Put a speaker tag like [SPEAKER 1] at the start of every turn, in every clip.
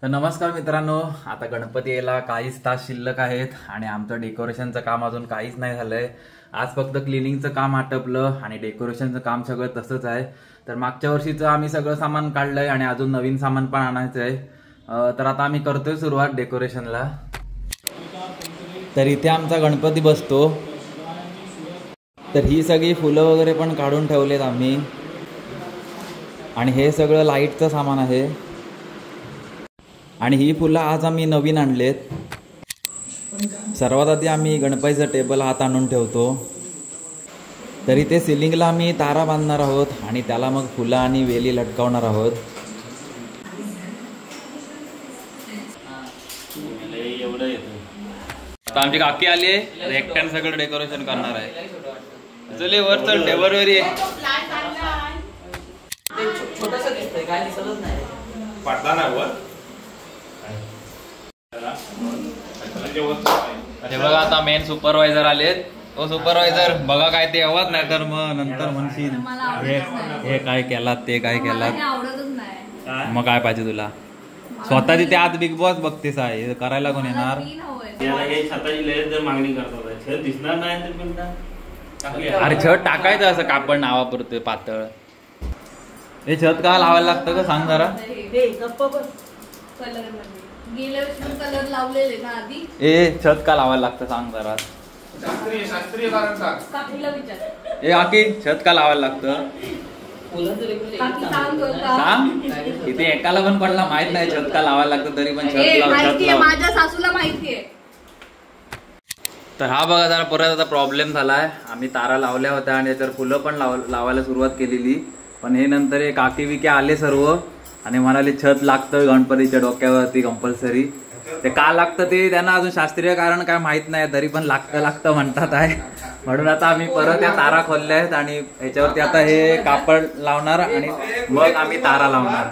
[SPEAKER 1] तर नमस्कार मित्रांनो, आता गणपती यायला काहीच तास शिल्लक आहेत आणि आमचं डेकोरेशनचं काम अजून काहीच नाही झालंय. आज फक्त क्लिनिंगचं काम आटपलं आणि डेकोरेशनचं काम सगळं तसंच आहे. तर मागच्या वर्षीचं आम्ही सगळं सामान काढलंय आणि अजून नवीन सामान पण आणायचं आहे. तर आता आम्ही करतोय सुरुवात डेकोरेशनला. तर इथे आमचा गणपती बसतो. तर ही सगळी फुलं वगैरे पण काढून ठेवलेत आम्ही आणि हे सगळं लाईटचं सामान आहे. आणि ही फुलं आज आम्ही नवीन आणलेत. सर्वात आधी आम्ही गणपतीचं टेबल आत आणून ठेवतो. तरी ते सिलिंगला आम्ही तारा बांधणार आहोत आणि त्याला मग फुलं आणि वेली लटकावणार आहोत. आता आमची काकी आली आहे, एकट्यानं सगळं डेकोरेशन करणार आहे. चले वर चल, टेबल वर ये. हे बघा आता मेन सुपरवायझर आलेत. ओ सुपरवायझर बघा काय ते आवाज नाही तर मग नंतर म्हणशील हे काय केलात ते काय केलात. मग काय पाहिजे तुला? स्वतः तिथे आत बिग बॉस बघतेस आहे, करायला कोण येणार? अरे छत टाकायचं असं कापड नावापुरतं पातळ. हे छत का लावायला लागतं का सांग जरा. ए छत का लावायला लागतं सांग जरा. ए आकी छत का लावायला लागतं सांग. इथे एकाला पण पडला माहित नाही छत का लावायला लागतं, तरी पण छत
[SPEAKER 2] माझ्या सासूला माहितीये.
[SPEAKER 1] तर हा बघा जरा परत आता प्रॉब्लेम झालाय. आम्ही तारा लावल्या होत्या आणि त्याच्यावर फुलं पण लावायला सुरुवात केलेली, पण हे नंतर हे काकी विके आले सर्व आणि म्हणाले छत लागतं गणपतीच्या डोक्यावरती कंपल्सरी. ते का लागतं ते त्यांना अजून शास्त्रीय कारण काय माहित नाही, तरी पण लागतं म्हणतात आहे. म्हणून आता आम्ही परत या तारा खोलल्या आहेत आणि ह्याच्यावरती आता हे कापड लावणार आणि मग आम्ही तारा लावणार.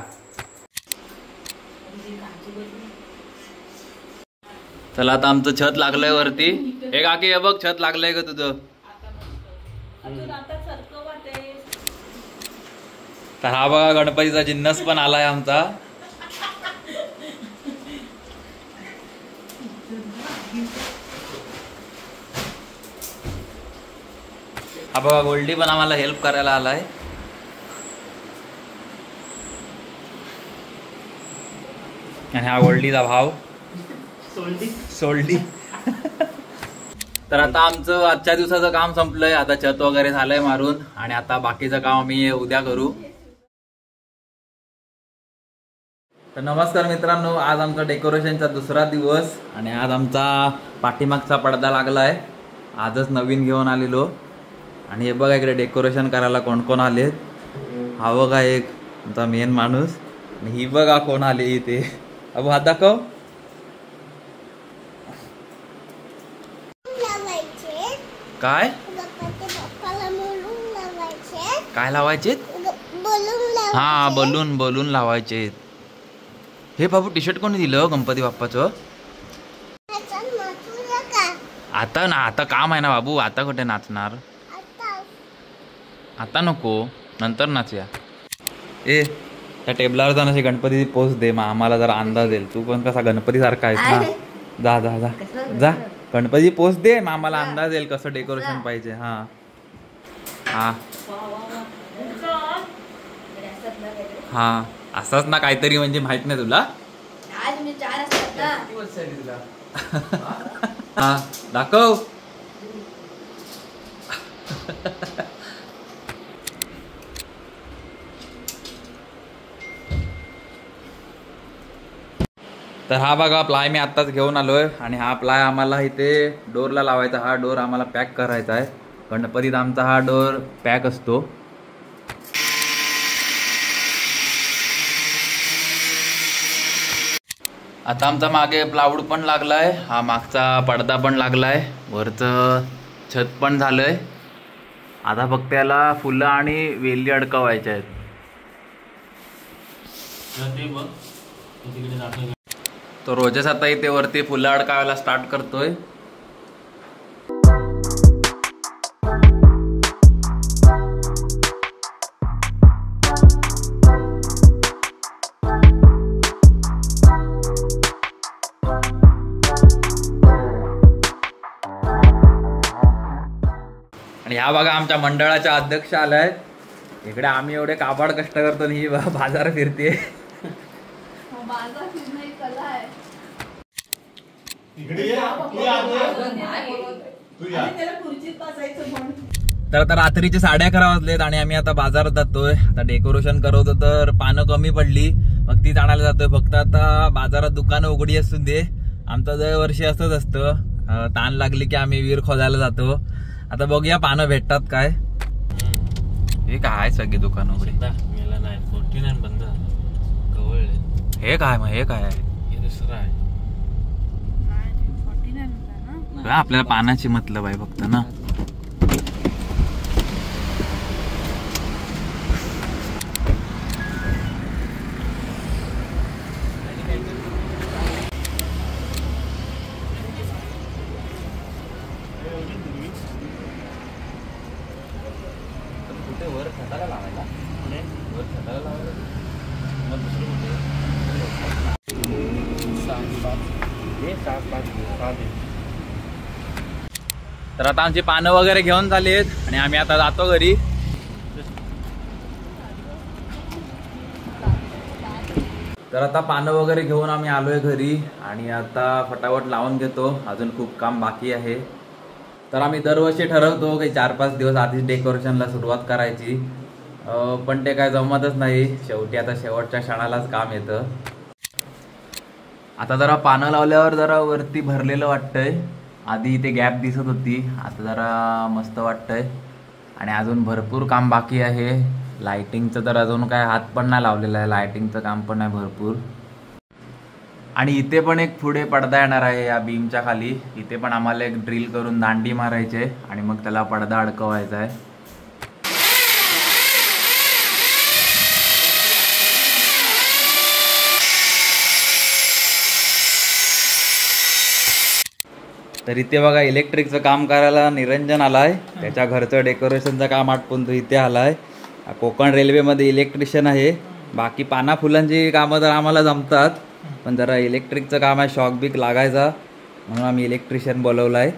[SPEAKER 1] चला आता आमचं छत लागलंय वरती. हे काकी हे बघ छत लागलंय का तुझं? तर हा बघा गणपतीचा जिन्नस पण आलाय आमचा. हा बघा गोल्डी पण आम्हाला हेल्प करायला आलाय. आणि हा गोल्डीचा भाव सोल्डी. तर आता आमचं आजच्या दिवसाचं काम संपलंय. आता छत वगैरे झालंय मारून आणि आता बाकीचं काम आम्ही उद्या करू. तर नमस्कार मित्रांनो, आज आमचा डेकोरेशनचा दुसरा दिवस आणि आज आमचा पाठीमागचा पडदा लागलाय. आजच नवीन घेऊन आलेलो. आणि हे बघा इकडे डेकोरेशन करायला कोण कोण आलेत. हा बघा एक आमचा मेन माणूस आणि ही बघा कोण आले इथे. अबो हात दाखव. काय काय लावायचे? हा बलून लावायचे. हे बाबू टी शर्ट कोणी दिलं गणपती बाप्पाचं? आता ना, आता काम आहे ना बाबू, आता कुठे नाचणार? आता नको, नंतर नाचूया. ए त्या टेबलावर जाऊन अशी गणपतीची पोच दे, मग आम्हाला जरा अंदाज येईल. तू पण कसा गणपती सारखा आहेस ना. जा जा जा जा गणपती पोच दे, मग आम्हाला अंदाज येईल कसं डेकोरेशन पाहिजे. हा हा हा असंच ना काहीतरी, म्हणजे माहित नाही तुला. हा दाखव. तर हा बघा प्लाय मी आत्ताच घेऊन आलोय आणि हा प्लाय आम्हाला इथे डोरला लावायचा. हा डोर आम्हाला पॅक करायचा आहे. गणपतीत आमचा हा डोर पॅक असतो. आता आमचा मागे प्लाऊड पण लागलाय, हा मागचा पडदा पण लागलाय, वरचं छत पण झालंय. आता फक्त याला फुलं आणि वेली अडकवायच्या आहेत. तो रोजच आता इथे वरती फुलं अडकावायला स्टार्ट करतोय. आणि ह्या बघा आमच्या मंडळाच्या अध्यक्ष आलाय. इकडे आम्ही एवढे काबाड कष्ट करतो आणि ही बाजार फिरते.
[SPEAKER 2] बाजार फिरणे कला आहे.
[SPEAKER 1] तर आता रात्रीचे 11:30 वाजलेत आणि आम्ही आता बाजारात जातोय. आता डेकोरेशन करत होतो तर पानं कमी पडली, मग ती आणायला जातोय. फक्त आता बाजारात दुकानं उघडी असून दे, आमचं दरवर्षी असंच असतं. ताण लागली की आम्ही विहीर खोदायला जातो. आता बघूया पानं भेटतात काय. हे काय सगळी दुकानं उघडी. हे काय मग, हे काय आहे? आपल्याला पानाची मतलब आहे फक्त ना. वर छताला लावायला, वर छताला लावायला मग दुसरं कुठे. तर आता आमची पानं वगैरे घेऊन झालीत आणि आम्ही आता जातो घरी. तर आता पानं वगैरे घेऊन आम्ही आलोय घरी आणि आता फटाफट लावून घेतो. अजून खूप काम बाकी आहे. तर आम्ही दरवर्षी ठरवतो की 4-5 दिवस आधीच डेकोरेशनला सुरुवात करायची, पण ते काय जमतच नाही. शेवटी आता शेवटच्या क्षणालाच काम येतं. आता जरा पानं लावल्यावर जरा वरती भरलेलं वाटतंय. आधी इथे गॅप दिसत होती, आता जरा मस्त वाटतंय. आणि अजून भरपूर काम बाकी आहे. लाइटिंगचं तर अजून काय हात पण नाही लावलेला आहे, लाइटिंगचं काम पण आहे भरपूर. आणि इथे पण एक पुढे पडदा येणार आहे या बीमच्या खाली. इथे पण आम्हाला एक ड्रिल करून दांडी मारायचे आणि मग त्याला पडदा अडकवायचा आहे. तर इथे बघा इलेक्ट्रिकचं काम करायला निरंजन आलाय. त्याच्या घरचं डेकोरेशनचं काम आटपून तो इथे आलाय. कोकण रेल्वेमध्ये इलेक्ट्रिशियन आहे. बाकी पाना फुलांची कामं तर आम्हाला जमतात, पण जरा इलेक्ट्रिकचं काम आहे, शॉक बिक लागायचा, म्हणून आम्ही इलेक्ट्रिशियन बोलवलाय.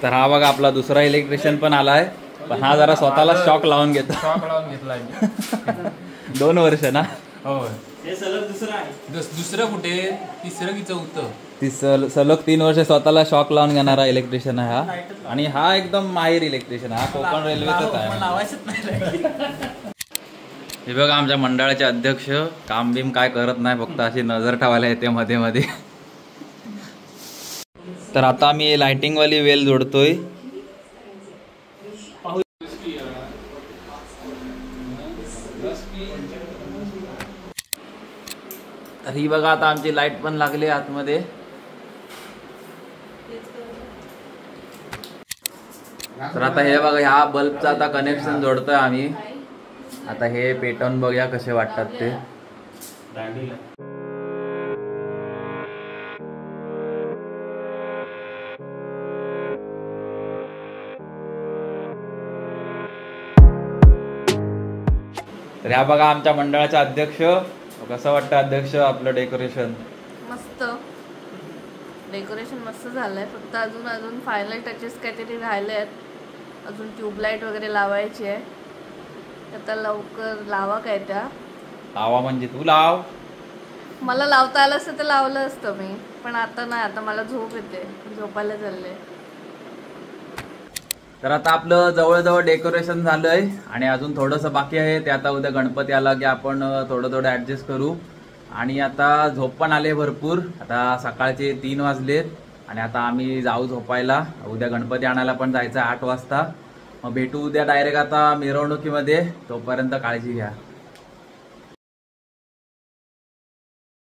[SPEAKER 1] तर हा बघा आपला दुसरा इलेक्ट्रिशियन पण आलाय, पण हा जरा स्वतःला शॉक लावून घेतो.
[SPEAKER 3] शॉक लावून घेतलाय
[SPEAKER 1] 2 वर्ष ना.
[SPEAKER 3] हो, हे सलग दुसरं आहे. दुसरं कुठे, तिसरं की चौथं.
[SPEAKER 1] सलग 3 वर्ष स्वतःला शॉक लावून घेणारा इलेक्ट्रिशियन आहे हा. आणि हा एकदम माहिर इलेक्ट्रिशियन, हा कोकण रेल्वेचाच आहे. हे बघा आमच्या मंडळाचे अध्यक्ष काम बिम काय करत नाही, फक्त अशी नजर ठेवायला येते मध्ये मध्ये. तर आता आम्ही लाइटिंग वाली वेल जोडतोय. तर ही बघा आता आमची लाईट पण लागली आतमध्ये. तर आता हे बघा ह्या बल्बचं आता कनेक्शन जोडतोय आम्ही. आता हे पेटवून बघूया कसे वाटतात ते. तर ह्या बघा आमच्या मंडळाचे अध्यक्ष. कसं वाटतं अध्यक्ष आपलं डेकोरेशन?
[SPEAKER 2] मस्त डेकोरेशन मस्त झालंय. फक्त अजून फायनल टचेस काहीतरी राहिले आहेत. अजून ट्यूबलाईट वगैरे लावायची आहे. आता लवकर लावा. काय त्या
[SPEAKER 1] लावा म्हणजे तू लाव.
[SPEAKER 2] मला लावता आलं असतं तर लावलं असतं मी, पण आता नाही. आता मला झोप येते, झोपायला चालले.
[SPEAKER 1] तर आता आपलं जवळजवळ डेकोरेशन झालंय आणि अजून थोडंसं बाकी आहे. ते आता उद्या गणपती आला की आपण थोडं ऍडजस्ट करू. आणि आता झोप पण आले भरपूर. आता सकाळचे 3 वाजलेत आणि आता आम्ही जाऊ झोपायला. उद्या गणपती आणायला पण जायचं 8 वाजता. मग भेटू उद्या डायरेक्ट आता मिरवणुकीमध्ये. तोपर्यंत काळजी घ्या.